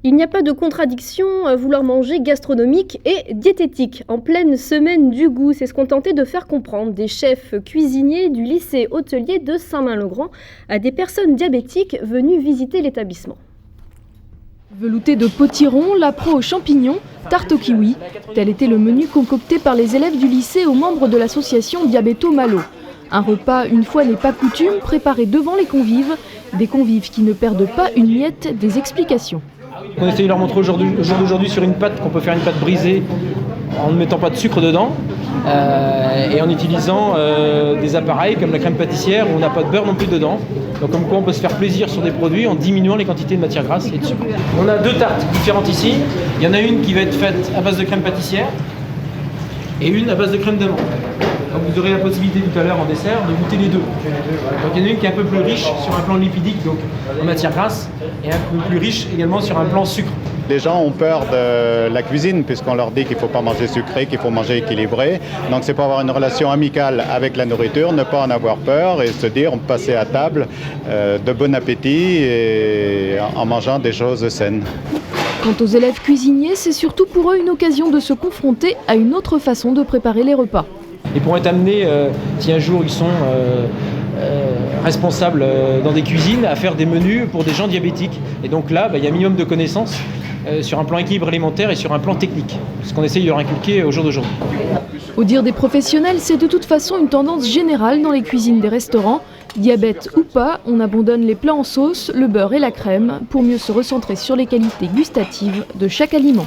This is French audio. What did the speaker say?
Il n'y a pas de contradiction à vouloir manger gastronomique et diététique. En pleine semaine du goût, c'est ce qu'ont tenté de faire comprendre des chefs cuisiniers du lycée hôtelier de Saint-Main-le-Grand à des personnes diabétiques venues visiter l'établissement. Velouté de potiron, l'appro aux champignons, tarte au kiwi. Tel était le menu concocté par les élèves du lycée aux membres de l'association Diabéto-Malo. Un repas, une fois n'est pas coutume, préparé devant les convives. Des convives qui ne perdent pas une miette des explications. On essaye de leur montrer au jour d'aujourd'hui sur une pâte qu'on peut faire une pâte brisée en ne mettant pas de sucre dedans et en utilisant des appareils comme la crème pâtissière où on n'a pas de beurre non plus dedans. Donc comme quoi on peut se faire plaisir sur des produits en diminuant les quantités de matière grasse et de sucre. On a deux tartes différentes ici. Il y en a une qui va être faite à base de crème pâtissière et une à base de crème d'amande. Donc vous aurez la possibilité tout à l'heure en dessert de goûter les deux. Donc il y en a une qui est un peu plus riche sur un plan lipidique, donc en matière grasse, et un peu plus riche également sur un plan sucre. Les gens ont peur de la cuisine puisqu'on leur dit qu'il ne faut pas manger sucré, qu'il faut manger équilibré. Donc c'est pour avoir une relation amicale avec la nourriture, ne pas en avoir peur et se dire passer à table de bon appétit et en mangeant des choses saines. Quant aux élèves cuisiniers, c'est surtout pour eux une occasion de se confronter à une autre façon de préparer les repas. Ils pourront être amenés, si un jour ils sont responsables dans des cuisines, à faire des menus pour des gens diabétiques. Et donc là, il y a un minimum de connaissances sur un plan équilibre alimentaire et sur un plan technique, ce qu'on essaye de leur inculquer au jour d'aujourd'hui. Au dire des professionnels, c'est de toute façon une tendance générale dans les cuisines des restaurants. Diabète ou pas, on abandonne les plats en sauce, le beurre et la crème pour mieux se recentrer sur les qualités gustatives de chaque aliment.